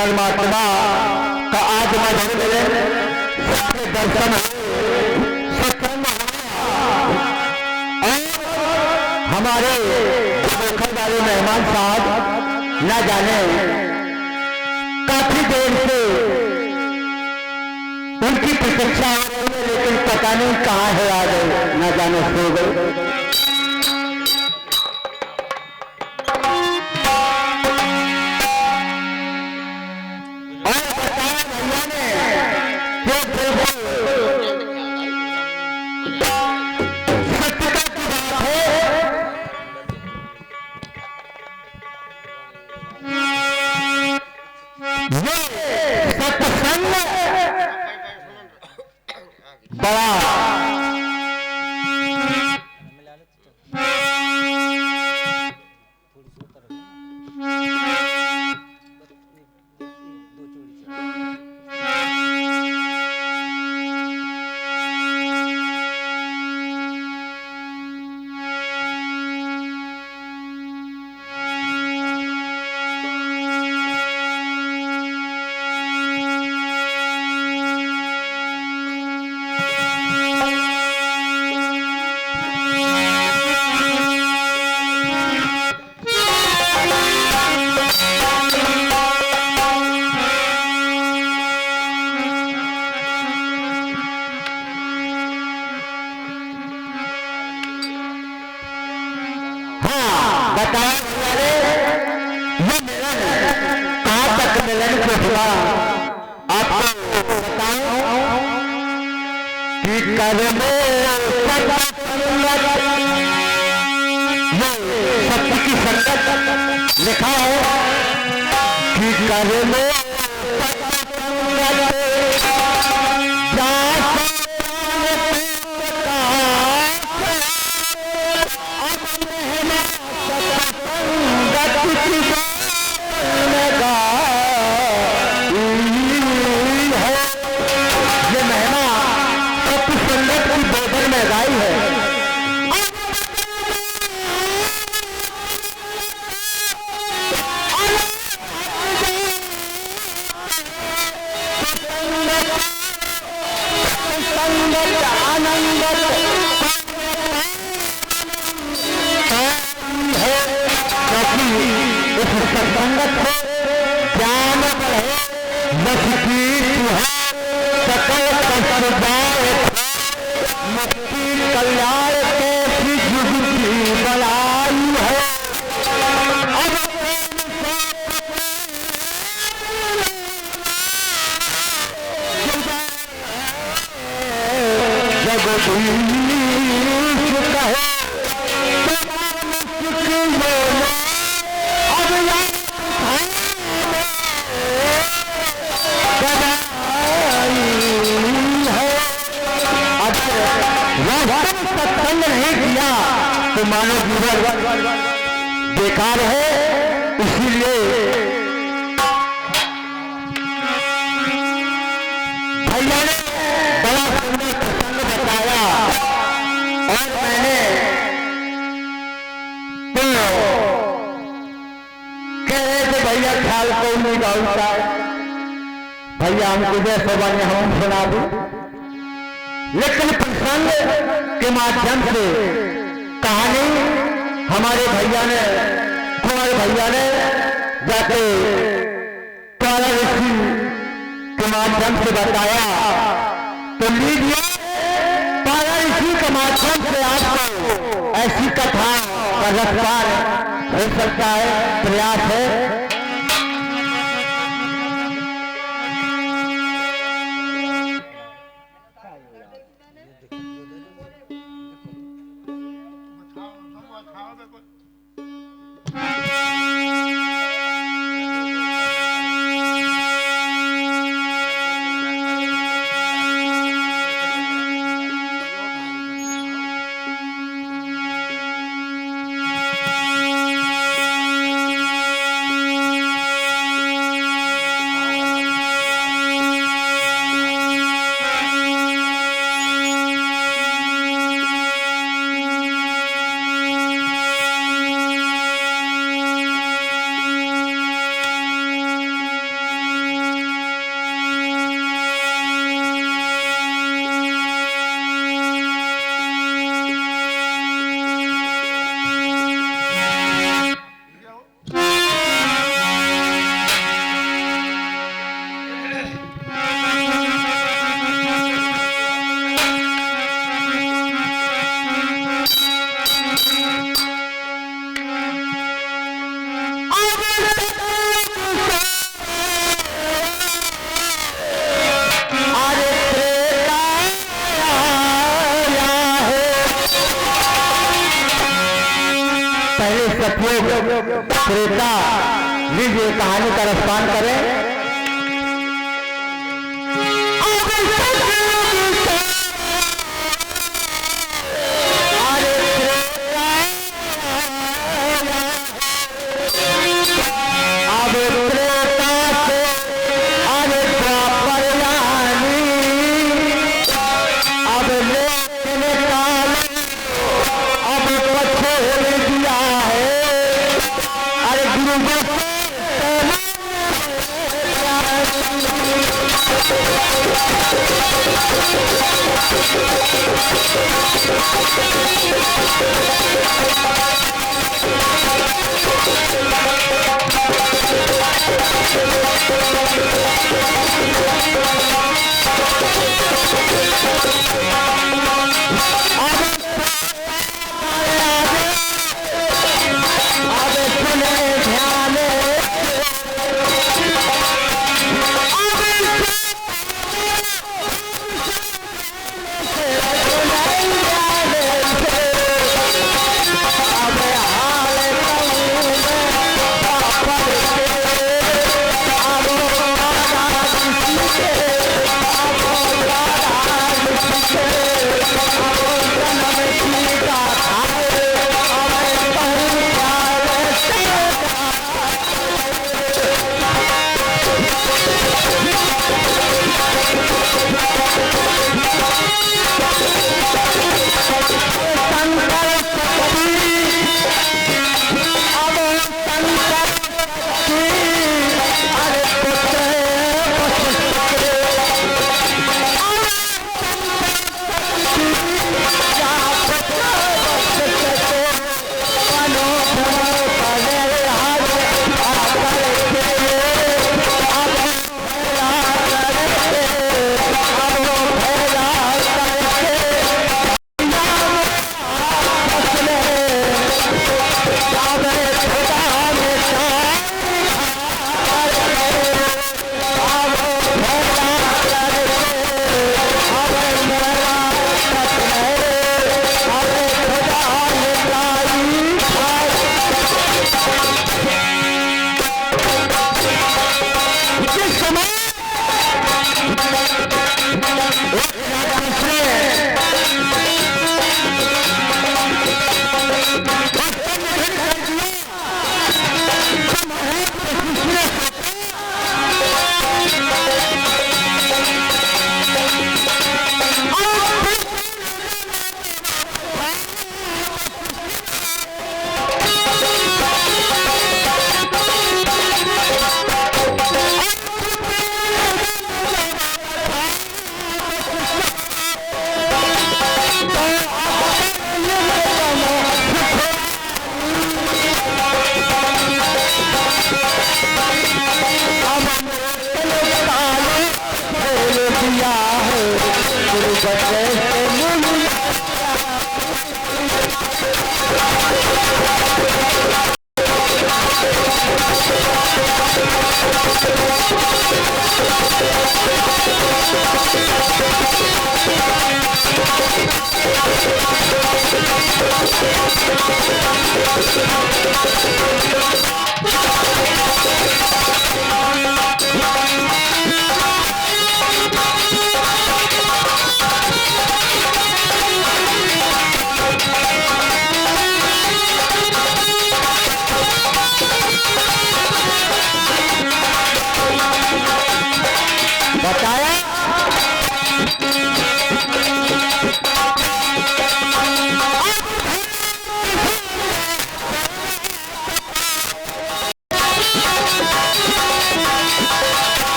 परमात्मा का आज दर्शन हमारे वाले मेहमान साहब न जाने काफी देर से उनकी प्रतीक्षा हो रही है, लेकिन पता नहीं कहाँ है, आ गए न जाने सो गए। लिखा है कि कर लो ये महिमा सत्य संगत की बोधन में गाई है। सत्संगत है, ज्ञान है, सकल मुक्ति कल्याण के जुगती बनाई है। सत्संग नहीं किया तो मानव जीवन बेकार है। इसीलिए भैया ने बड़ा सुंदर प्रसंग बताया और मैंने ख्याल को नहीं गाता भैया हमको जैसे बने हम सुना दू, लेकिन प्रसंग के माध्यम से कहानी हमारे भैया ने कुंवर भैया ने जाके तारा ऋषि के माध्यम से बताया। तो लीजिए तारा ऋषि के माध्यम से आपको ऐसी कथा का रसपान हो सकता है, प्रयास है। त्रेता लीजिए कहानी का रसपान करें।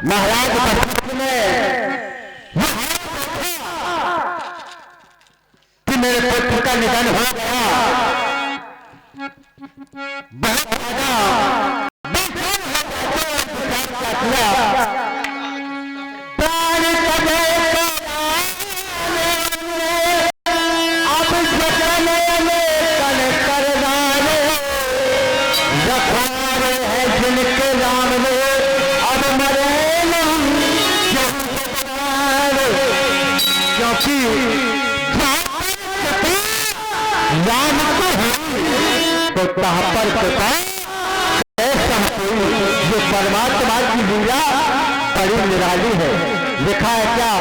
महाराज वशिष्ठ ने कि मेरे पुत्र का निधन हो गया, बहुत प्राण अब रखवारे है जिनके राम ने अब मरे क्योंकि राम को तो तह पर कृपा ऐसा जो परमात्मा की लीला बड़ी निराली है। लिखा है क्या?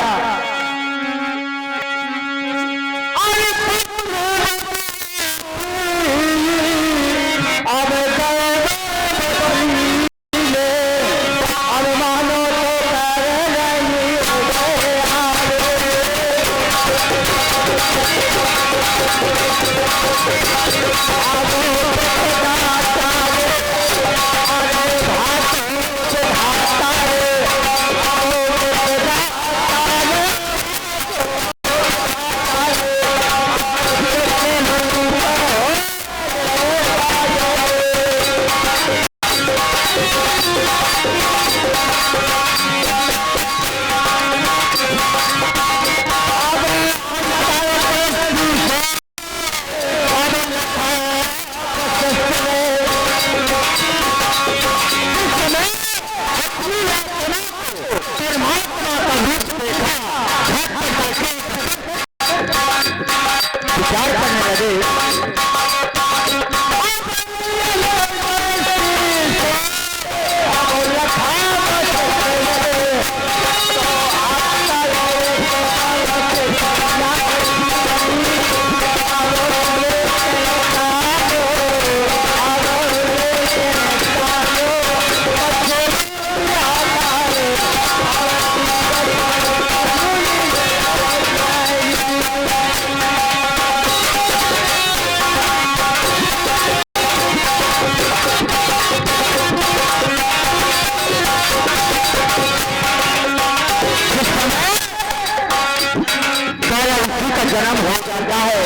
जन्म हो जाता है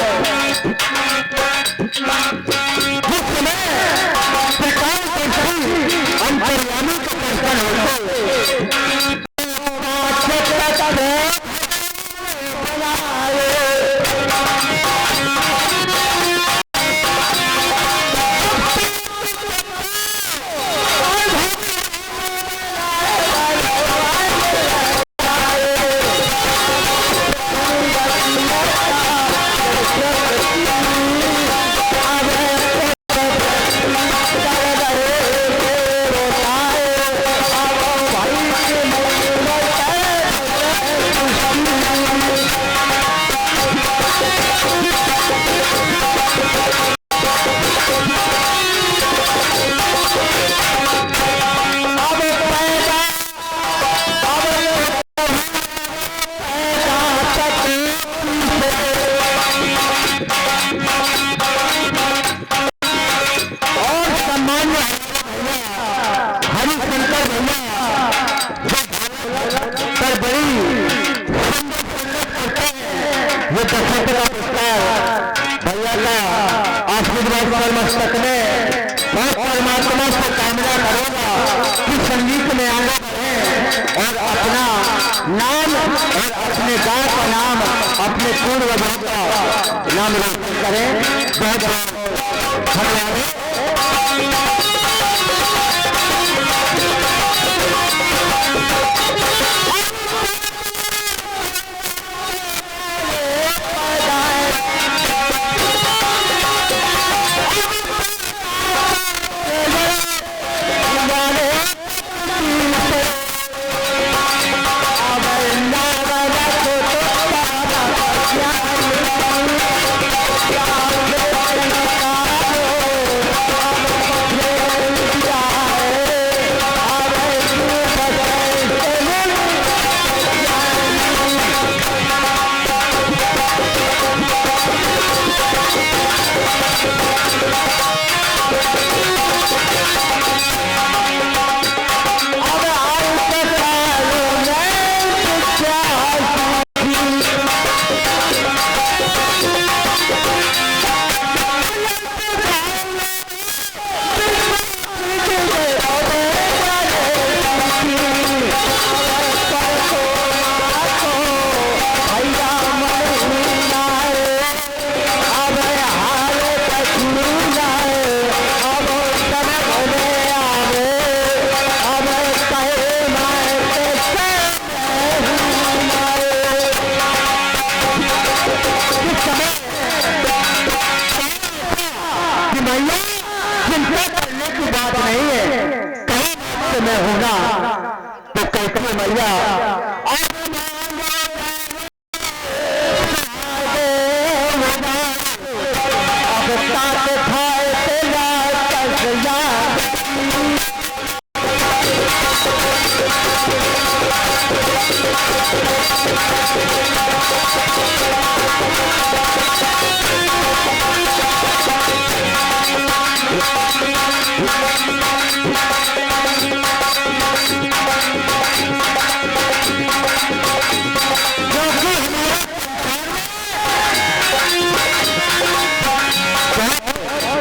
जिस समय प्रकार के सभी अंतर्यामी का दर्शन होते मान्य हरिशंकर भैया पर बड़ी ये दशरथ का पुरस्कार भैया का आशीर्वाद पर मस्तक में बहुत परमात्मा से कामना करूंगा कि संगीत में आगे बढ़े और अपना नाम और अपने गांव का नाम अपने पूर्वजों का नाम रोशन करें। बहुत बहुत धन्यवाद। मैं होगा तो कहती मैया अब साथ खाए तेरा कसया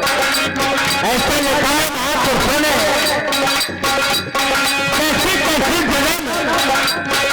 ऐसे लिखा है महापुरुषों ने कैसी कैसी जन्म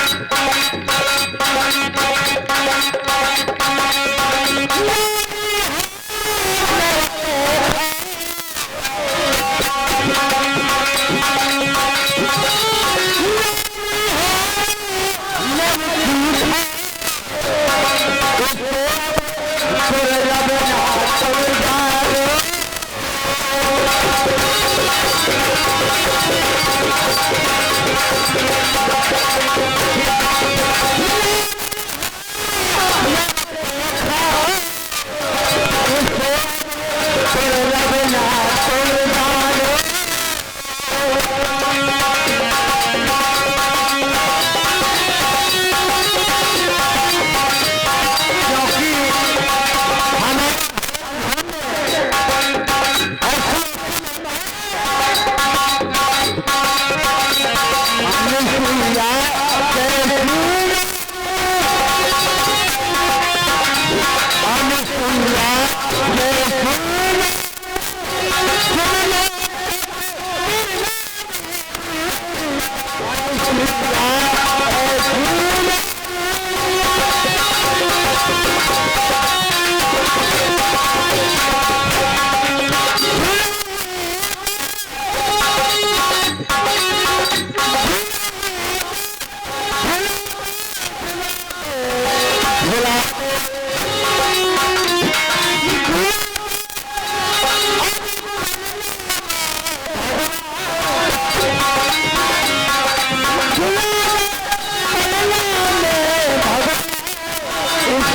Thank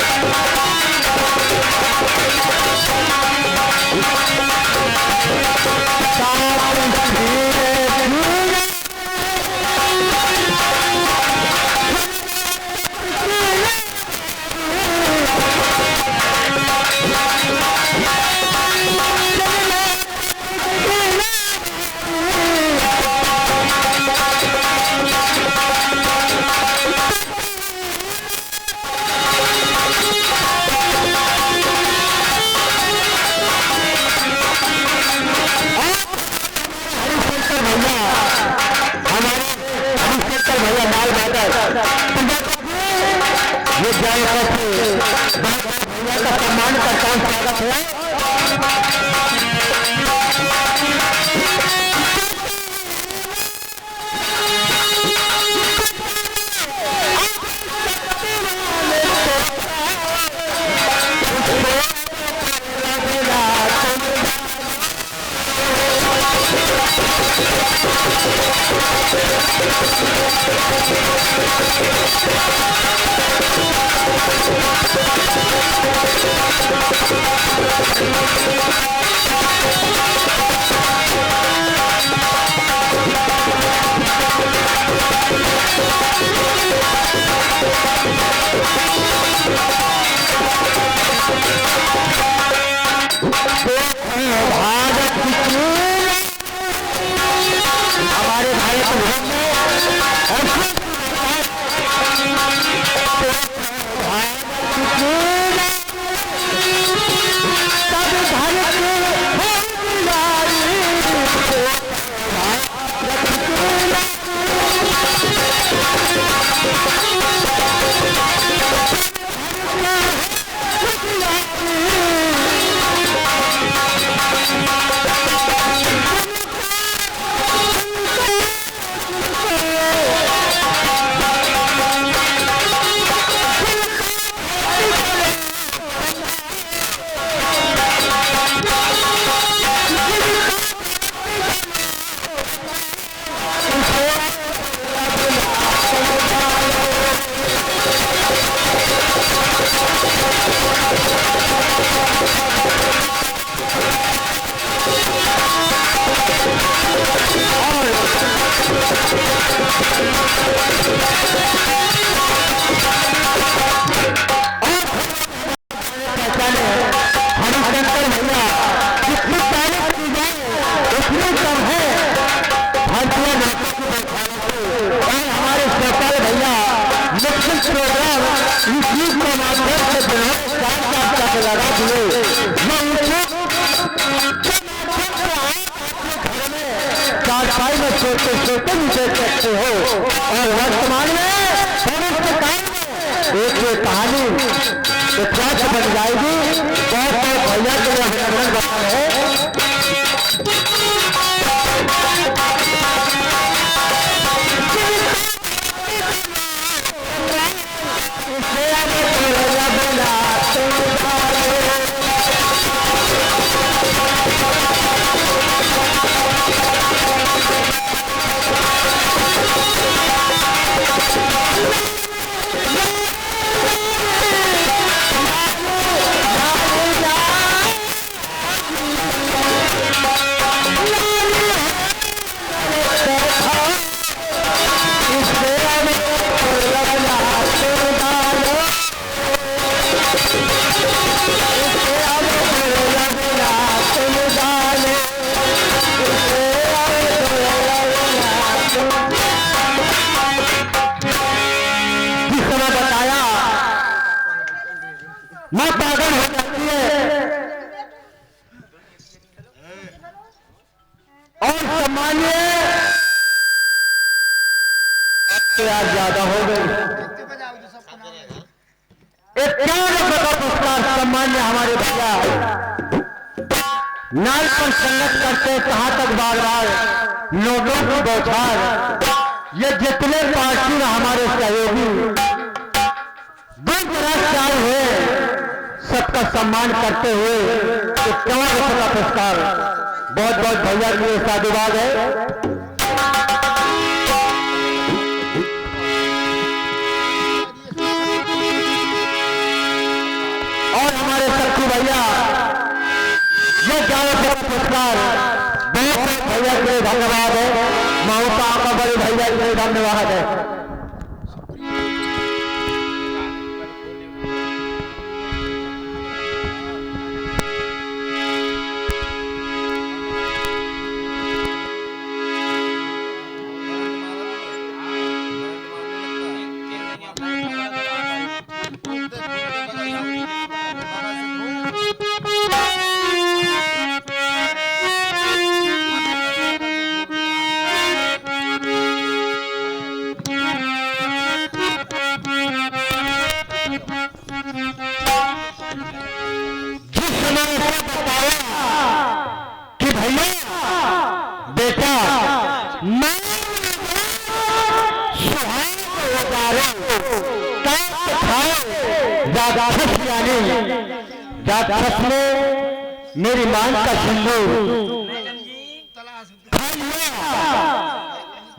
you. हमारे भाई चारपाई में सोते सोते भी देख सकते हो। और वर्तमान में भविष्य काल में एक ये कहानी इतिहास बन जाएगी। बहुत बहुत भैया के लिए अभिनंदन बता रहे मां पागल हो जाती है और सामान्य प्यार ज्यादा हो गई। एक पुरस्कार सामान्य हमारे भैया नाल पर संगत करते कहां तक बार बार लोगों की बौछार। ये जितने पार्टी हमारे सहयोगी दूर दराज से आए हुए सबका सम्मान करते हुए एक का पुरस्कार बहुत बहुत भैया के लिए साधुवाद है। और हमारे सखी भैया ये पुरस्कार बहुत बहुत भैया के लिए धन्यवाद है। ममता का बड़े भैया के लिए धन्यवाद है। राक्षस ने मेरी मांग का सिंदूर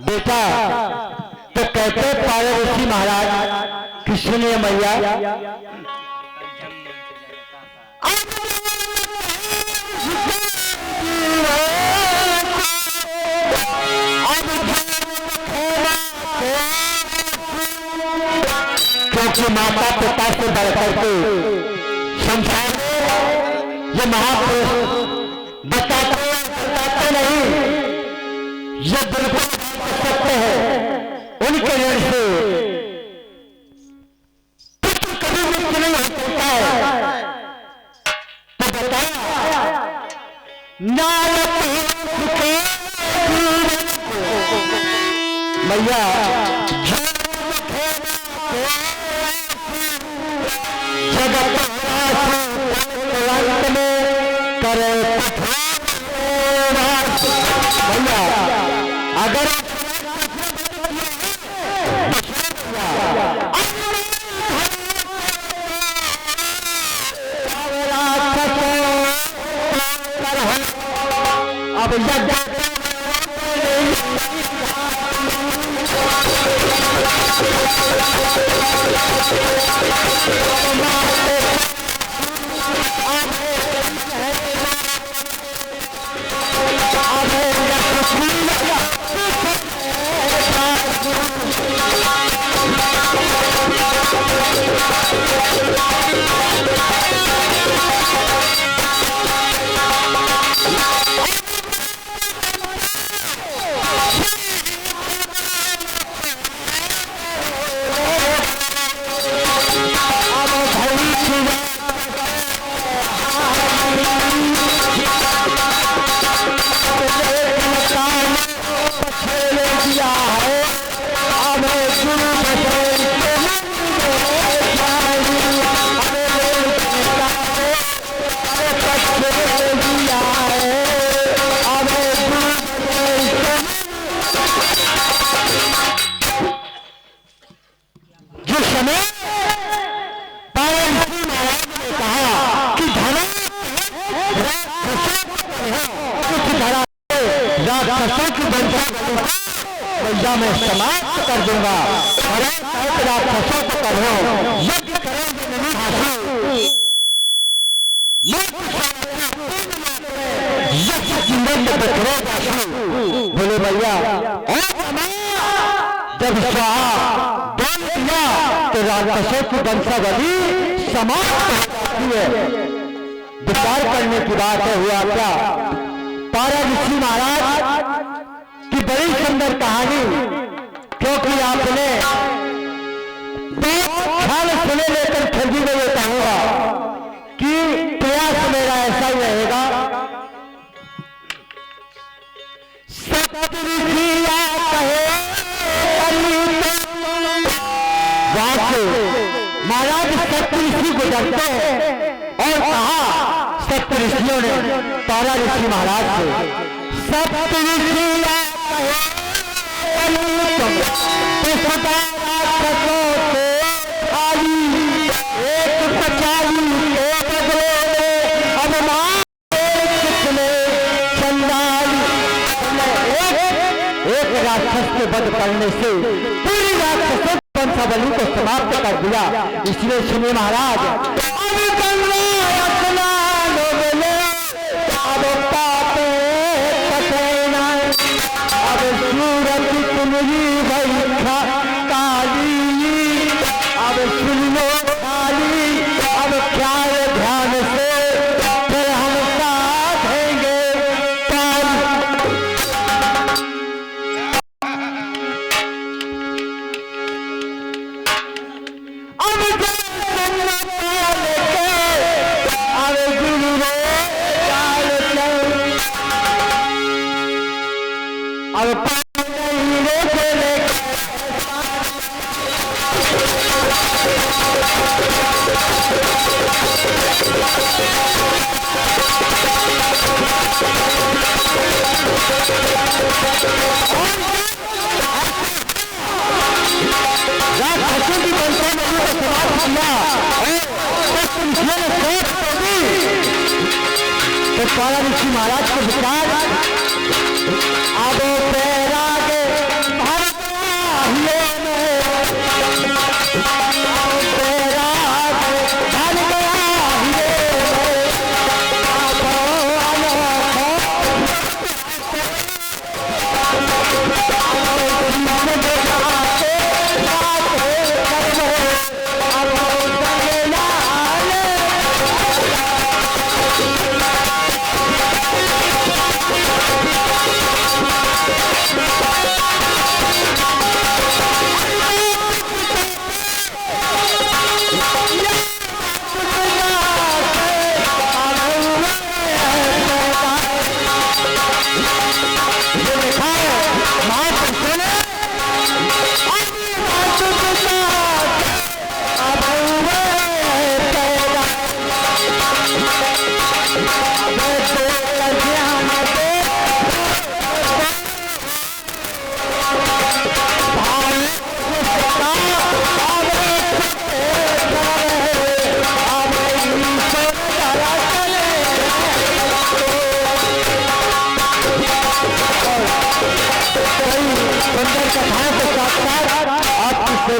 बेटा तो कहते पारे ऋषि महाराज कि सुनिए मैया, क्योंकि माता पिता से बढ़कर के संसार में ये महापुरुष बताते नहीं, ये बिल्कुल सत्य है। उनके ऋण से पुत्र कभी मुक्त नहीं हो सकता है। तो बताया मैया, जगत में करे भैया, अगर अब मैं समाप्त कर दूंगा। राक्षसों को करो यज्ञ करेंगे बोले भैया, जब स्वाहा बोल दिया तो राक्षसों की वंशावली समाप्त हो जाती है। विचार करने की बात है, हुआ क्या? तारा ऋषि महाराज की बड़ी सुंदर कहानी, क्योंकि आपने ख्याल सुने, लेकर फिर भी मैं ये कहूंगा कि प्रयास मेरा ऐसा ही रहेगा। सप्तऋषिया कहे महाराज सप्तऋषि गुजरते और कहा सप्तऋषियों ने तारा ऋषि महाराज से सप्तऋषिया राक्षस के वध करने से पूरी राक्षसों की वंशावली को समाप्त कर दिया। इसलिए सुनिए महाराज, अब सूरत तुम्हारी वैखा काली, अब सुन लो काली, अब ख्याल ध्यान से फिर हम साथ देंगे तारा ऋषि महाराज के विचार अब तेरा के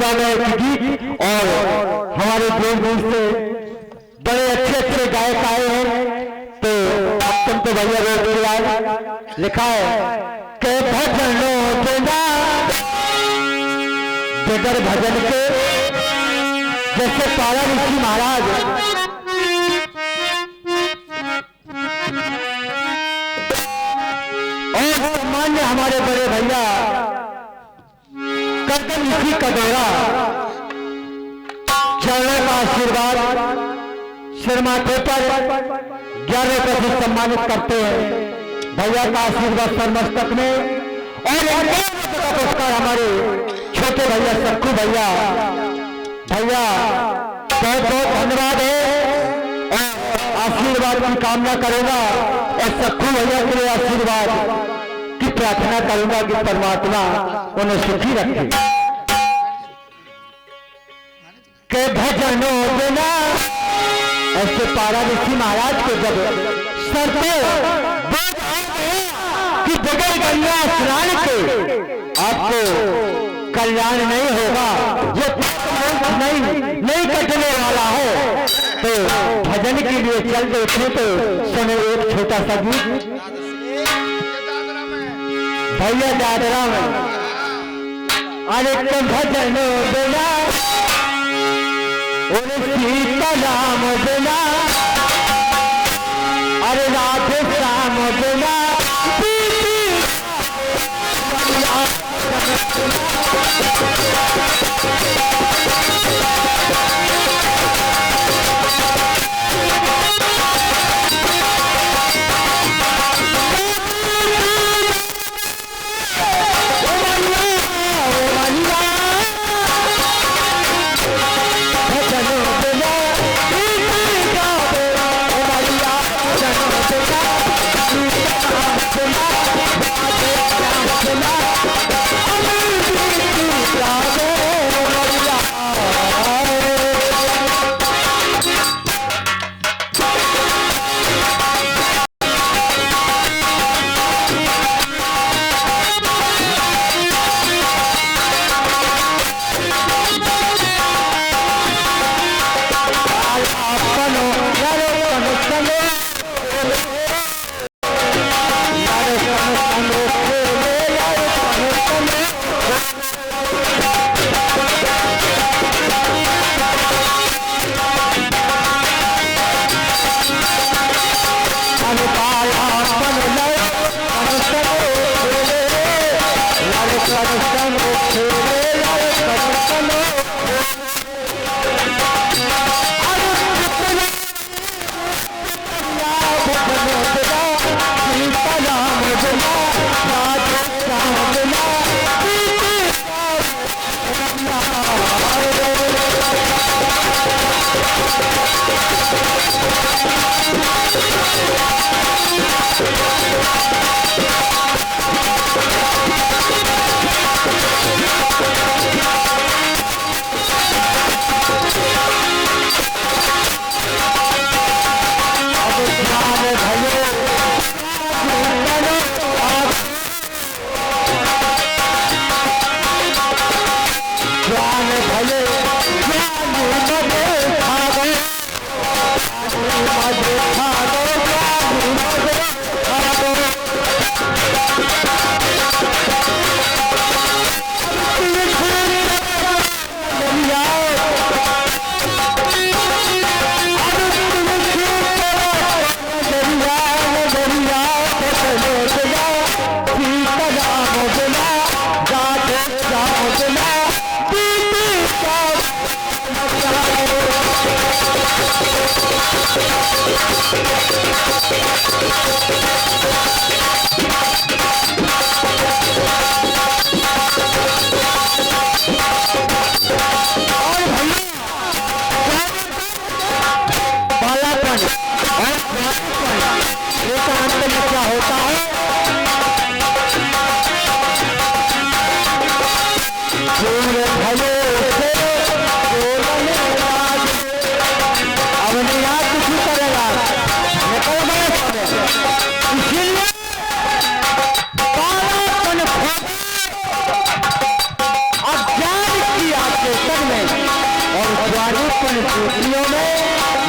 सेवा में एक गीत और हमारे देश देश से बड़े अच्छे गायक आए हैं, तो तुम तो भैया रोक लिखा है के भजनों देना बगैर भजन के, जैसे पारा ऋषि महाराज और सामान्य हमारे बड़े भैया करदम ऋषि का दौरा चरणों का आशीर्वाद सिर माथे पर 11 से सम्मानित करते हैं। भैया का आशीर्वाद सरमस्तक में और का पुरस्कार हमारे छोटे भैया सक्कू भैया बहुत बहुत धन्यवाद है और आशीर्वाद की कामना करूंगा और सक्कू भैया के लिए आशीर्वाद की प्रार्थना करूंगा कि परमात्मा उन्हें सुखी रखे। के भजनों बिना ऐसे पारा ऋषि महाराज को जब सर पे कि बगैर गंगा स्नान के आपको कल्याण नहीं होगा, ये नहीं कटने वाला है। तो भजन के लिए चल देखें तो सुने एक छोटा सा गीत भैया दादरा में। अरे तो भजन बिना सीता राम बिना, अरे राधे श्याम बिना,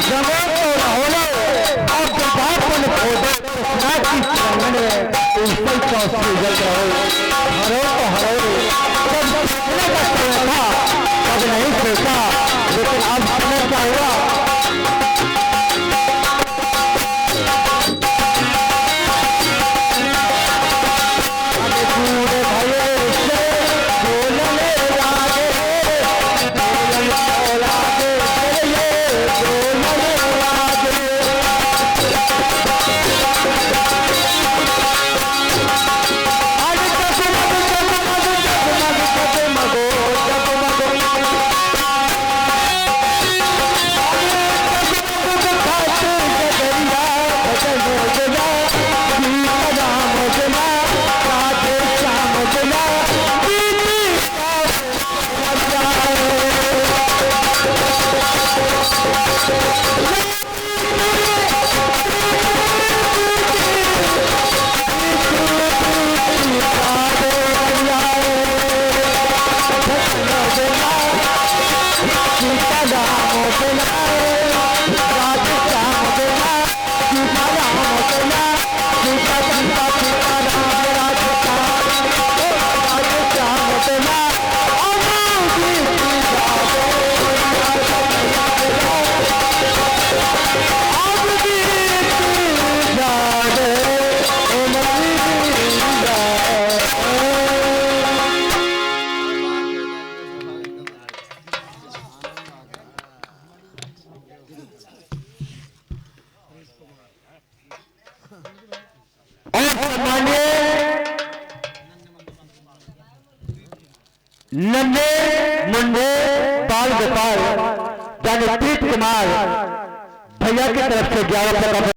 जगत को होलो और जबापन खोदो नाची चंगन ऊपर चौसी जल रहो हरो तो हरो जब सोचने का समय था तब नहीं सोचा लेकिन अब हमने क्या हुआ नन्हे मुंडे बाल गोपाल यानी प्रीत कुमार भैया की तरफ से 11